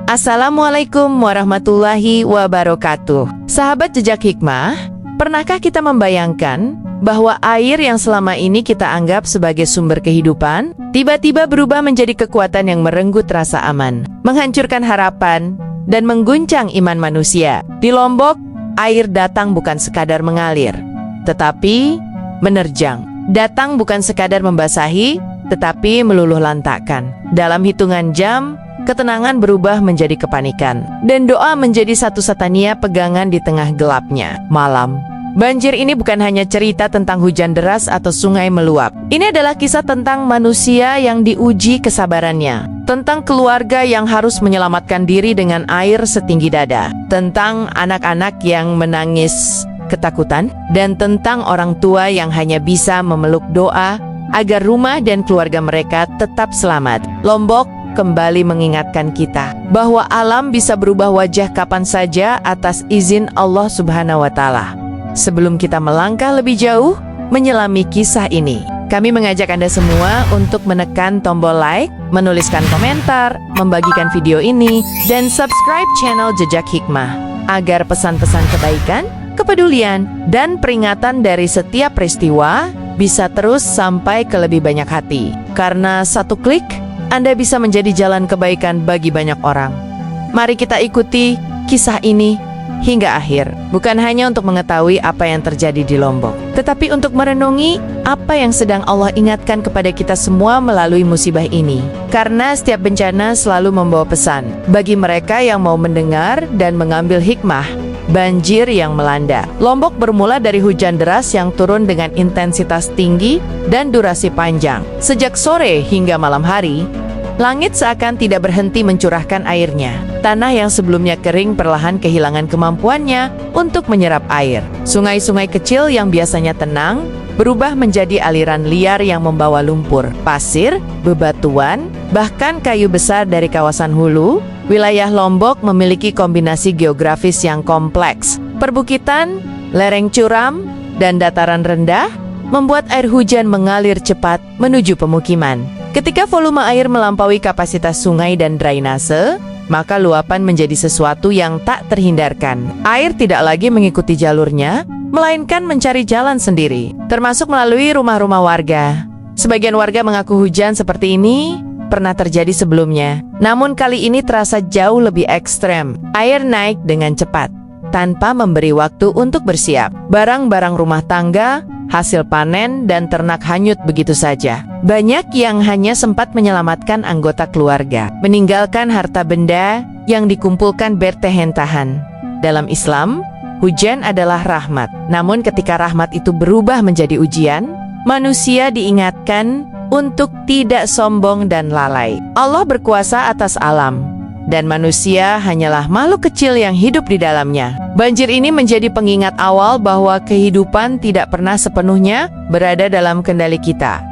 Assalamualaikum warahmatullahi wabarakatuh. Sahabat Jejak Hikmah, pernahkah kita membayangkan bahwa air yang selama ini kita anggap sebagai sumber kehidupan, tiba-tiba berubah menjadi kekuatan yang merenggut rasa aman, menghancurkan harapan, dan mengguncang iman manusia? Di Lombok, air datang bukan sekadar mengalir, tetapi menerjang. Datang bukan sekadar membasahi, tetapi meluluh lantakkan. Dalam hitungan jam, ketenangan berubah menjadi kepanikan, dan doa menjadi satu-satunya pegangan di tengah gelapnya malam. Banjir ini bukan hanya cerita tentang hujan deras atau sungai meluap. Ini adalah kisah tentang manusia yang diuji kesabarannya, tentang keluarga yang harus menyelamatkan diri dengan air setinggi dada, tentang anak-anak yang menangis ketakutan, dan tentang orang tua yang hanya bisa memeluk doa agar rumah dan keluarga mereka tetap selamat. Lombok kembali mengingatkan kita bahwa alam bisa berubah wajah kapan saja atas izin Allah Subhanahu wa Ta'ala. Sebelum kita melangkah lebih jauh menyelami kisah ini, kami mengajak Anda semua untuk menekan tombol like, menuliskan komentar, membagikan video ini, dan subscribe channel Jejak Hikmah agar pesan-pesan kebaikan, kepedulian, dan peringatan dari setiap peristiwa bisa terus sampai ke lebih banyak hati. Karena satu klik, Anda bisa menjadi jalan kebaikan bagi banyak orang. Mari kita ikuti kisah ini hingga akhir. Bukan hanya untuk mengetahui apa yang terjadi di Lombok, tetapi untuk merenungi apa yang sedang Allah ingatkan kepada kita semua melalui musibah ini. Karena setiap bencana selalu membawa pesan bagi mereka yang mau mendengar dan mengambil hikmah. Banjir yang melanda Lombok bermula dari hujan deras yang turun dengan intensitas tinggi dan durasi panjang. Sejak sore hingga malam hari, langit seakan tidak berhenti mencurahkan airnya. Tanah yang sebelumnya kering perlahan kehilangan kemampuannya untuk menyerap air. Sungai-sungai kecil yang biasanya tenang berubah menjadi aliran liar yang membawa lumpur, pasir, bebatuan, bahkan kayu besar dari kawasan hulu. Wilayah Lombok memiliki kombinasi geografis yang kompleks. Perbukitan, lereng curam, dan dataran rendah membuat air hujan mengalir cepat menuju pemukiman. Ketika volume air melampaui kapasitas sungai dan drainase, maka luapan menjadi sesuatu yang tak terhindarkan. Air tidak lagi mengikuti jalurnya, melainkan mencari jalan sendiri, termasuk melalui rumah-rumah warga. Sebagian warga mengaku hujan seperti ini pernah terjadi sebelumnya, namun kali ini terasa jauh lebih ekstrem. Air naik dengan cepat, tanpa memberi waktu untuk bersiap. Barang-barang rumah tangga, hasil panen, dan ternak hanyut begitu saja. Banyak yang hanya sempat menyelamatkan anggota keluarga, meninggalkan harta benda yang dikumpulkan bertehen-tahan. Dalam Islam, hujan adalah rahmat. Namun ketika rahmat itu berubah menjadi ujian, manusia diingatkan untuk tidak sombong dan lalai. Allah berkuasa atas alam, dan manusia hanyalah makhluk kecil yang hidup di dalamnya. Banjir ini menjadi pengingat awal bahwa kehidupan tidak pernah sepenuhnya berada dalam kendali kita.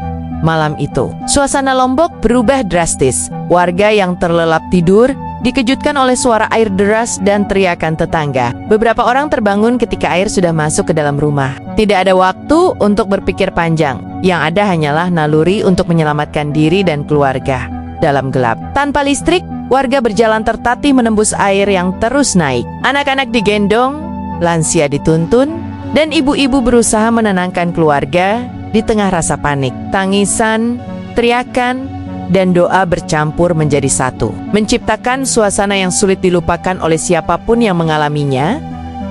Malam itu, suasana Lombok berubah drastis. Warga yang terlelap tidur dikejutkan oleh suara air deras dan teriakan tetangga. Beberapa orang terbangun ketika air sudah masuk ke dalam rumah. Tidak ada waktu untuk berpikir panjang. Yang ada hanyalah naluri untuk menyelamatkan diri dan keluarga. Dalam gelap, tanpa listrik, warga berjalan tertatih menembus air yang terus naik. Anak-anak digendong, lansia dituntun, dan ibu-ibu berusaha menenangkan keluarga di tengah rasa panik. Tangisan, teriakan, dan doa bercampur menjadi satu, menciptakan suasana yang sulit dilupakan oleh siapapun yang mengalaminya.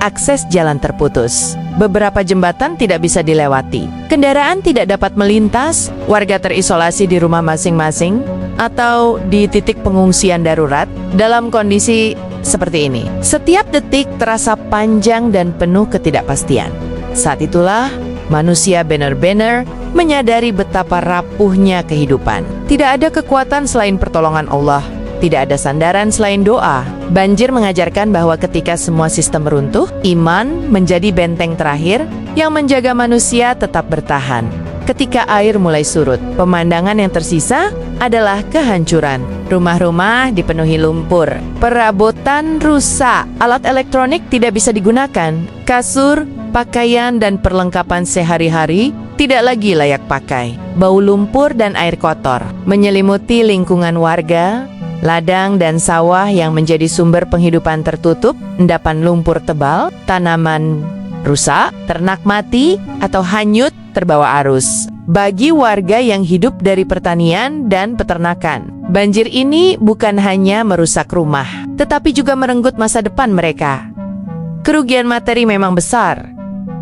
Akses jalan terputus, beberapa jembatan tidak bisa dilewati, kendaraan tidak dapat melintas, warga terisolasi di rumah masing-masing atau di titik pengungsian darurat. Dalam kondisi seperti ini, setiap detik terasa panjang dan penuh ketidakpastian. Saat itulah manusia benar-benar menyadari betapa rapuhnya kehidupan. Tidak ada kekuatan selain pertolongan Allah. Tidak ada sandaran selain doa. Banjir mengajarkan bahwa ketika semua sistem runtuh, iman menjadi benteng terakhir yang menjaga manusia tetap bertahan. Ketika air mulai surut, pemandangan yang tersisa adalah kehancuran. Rumah-rumah dipenuhi lumpur, perabotan rusak, alat elektronik tidak bisa digunakan, kasur, pakaian, dan perlengkapan sehari-hari tidak lagi layak pakai. Bau lumpur dan air kotor menyelimuti lingkungan warga. ladang dan sawah yang menjadi sumber penghidupan tertutup, endapan lumpur tebal, tanaman rusak, ternak mati, atau hanyut terbawa arus. Bagi warga yang hidup dari pertanian dan peternakan, banjir ini bukan hanya merusak rumah, tetapi juga merenggut masa depan mereka. Kerugian materi memang besar,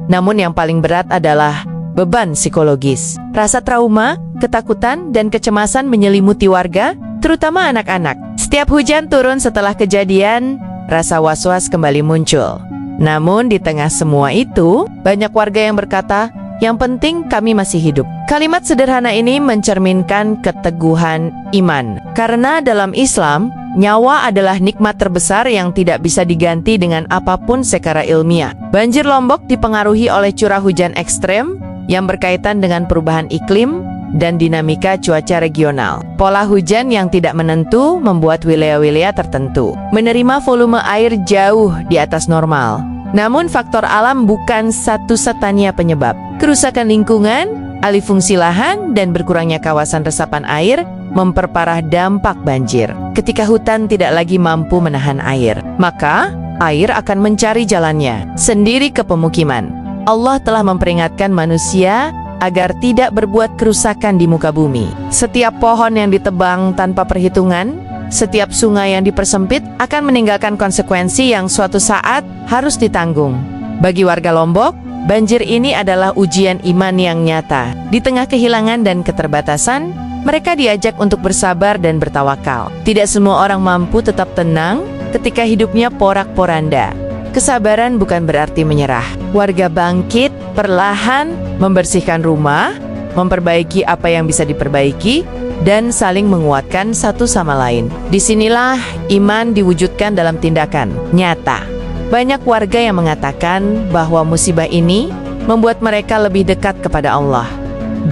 namun yang paling berat adalah beban psikologis. Rasa trauma, ketakutan, dan kecemasan menyelimuti warga, terutama anak-anak. Setiap hujan turun setelah kejadian, rasa was-was kembali muncul. Namun di tengah semua itu, banyak warga yang berkata, "Yang penting kami masih hidup." Kalimat sederhana ini mencerminkan keteguhan iman. Karena dalam Islam, nyawa adalah nikmat terbesar yang tidak bisa diganti dengan apapun secara ilmiah. Banjir Lombok dipengaruhi oleh curah hujan ekstrem yang berkaitan dengan perubahan iklim dan dinamika cuaca regional. Pola hujan yang tidak menentu membuat wilayah-wilayah tertentu menerima volume air jauh di atas normal. Namun faktor alam bukan satu-satunya penyebab. Kerusakan lingkungan, alih fungsi lahan, dan berkurangnya kawasan resapan air memperparah dampak banjir. Ketika hutan tidak lagi mampu menahan air, maka air akan mencari jalannya sendiri ke pemukiman. Allah telah memperingatkan manusia agar tidak berbuat kerusakan di muka bumi. Setiap pohon yang ditebang tanpa perhitungan, setiap sungai yang dipersempit akan meninggalkan konsekuensi yang suatu saat harus ditanggung. Bagi warga Lombok, banjir ini adalah ujian iman yang nyata. Di tengah kehilangan dan keterbatasan, mereka diajak untuk bersabar dan bertawakal. Tidak semua orang mampu tetap tenang ketika hidupnya porak-poranda. Kesabaran bukan berarti menyerah. Warga bangkit, perlahan membersihkan rumah, memperbaiki apa yang bisa diperbaiki, dan saling menguatkan satu sama lain. Disinilah iman diwujudkan dalam tindakan nyata. Banyak warga yang mengatakan bahwa musibah ini membuat mereka lebih dekat kepada Allah.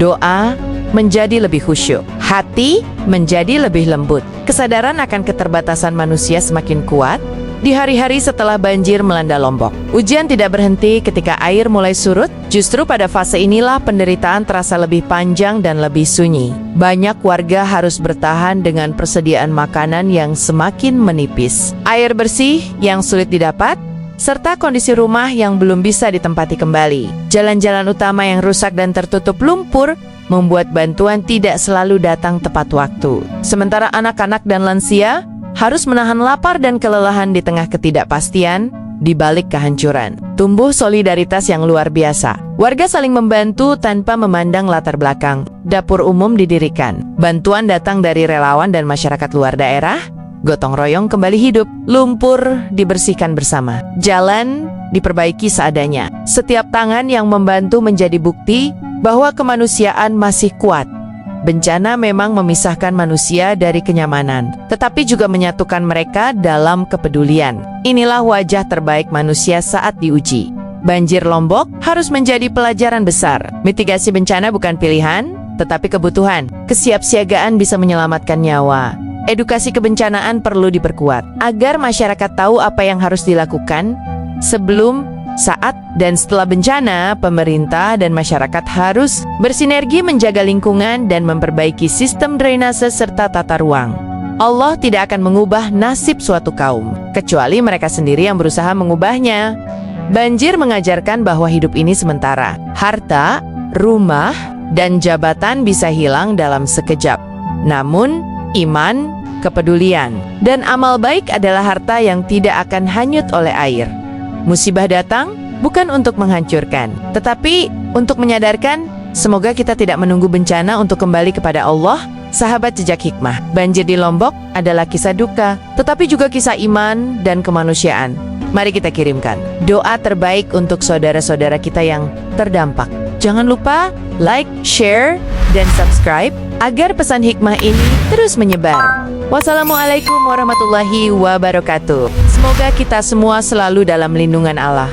Doa menjadi lebih khusyuk, hati menjadi lebih lembut. Kesadaran akan keterbatasan manusia semakin kuat di hari-hari setelah banjir melanda Lombok. Ujian tidak berhenti ketika air mulai surut. Justru pada fase inilah penderitaan terasa lebih panjang dan lebih sunyi. Banyak warga harus bertahan dengan persediaan makanan yang semakin menipis, air bersih yang sulit didapat, serta kondisi rumah yang belum bisa ditempati kembali. Jalan-jalan utama yang rusak dan tertutup lumpur membuat bantuan tidak selalu datang tepat waktu. Sementara anak-anak dan lansia harus menahan lapar dan kelelahan di tengah ketidakpastian di balik kehancuran. Tumbuh solidaritas yang luar biasa. Warga saling membantu tanpa memandang latar belakang. Dapur umum didirikan. Bantuan datang dari relawan dan masyarakat luar daerah. Gotong royong kembali hidup. Lumpur dibersihkan bersama. Jalan diperbaiki seadanya. Setiap tangan yang membantu menjadi bukti bahwa kemanusiaan masih kuat. Bencana memang memisahkan manusia dari kenyamanan, tetapi juga menyatukan mereka dalam kepedulian. Inilah wajah terbaik manusia saat diuji. Banjir Lombok harus menjadi pelajaran besar. Mitigasi bencana bukan pilihan, tetapi kebutuhan. Kesiapsiagaan bisa menyelamatkan nyawa. Edukasi kebencanaan perlu diperkuat, agar masyarakat tahu apa yang harus dilakukan sebelum, saat, dan setelah bencana. Pemerintah dan masyarakat harus bersinergi menjaga lingkungan dan memperbaiki sistem drainase serta tata ruang. Allah tidak akan mengubah nasib suatu kaum, kecuali mereka sendiri yang berusaha mengubahnya. Banjir mengajarkan bahwa hidup ini sementara. Harta, rumah, dan jabatan bisa hilang dalam sekejap. Namun, iman, kepedulian, dan amal baik adalah harta yang tidak akan hanyut oleh air. Musibah datang bukan untuk menghancurkan, tetapi untuk menyadarkan. Semoga kita tidak menunggu bencana untuk kembali kepada Allah. Sahabat Jejak Hikmah, banjir di Lombok adalah kisah duka, tetapi juga kisah iman dan kemanusiaan. Mari kita kirimkan doa terbaik untuk saudara-saudara kita yang terdampak. Jangan lupa like, share, dan subscribe agar pesan hikmah ini terus menyebar. Wassalamualaikum warahmatullahi wabarakatuh. Semoga kita semua selalu dalam lindungan Allah.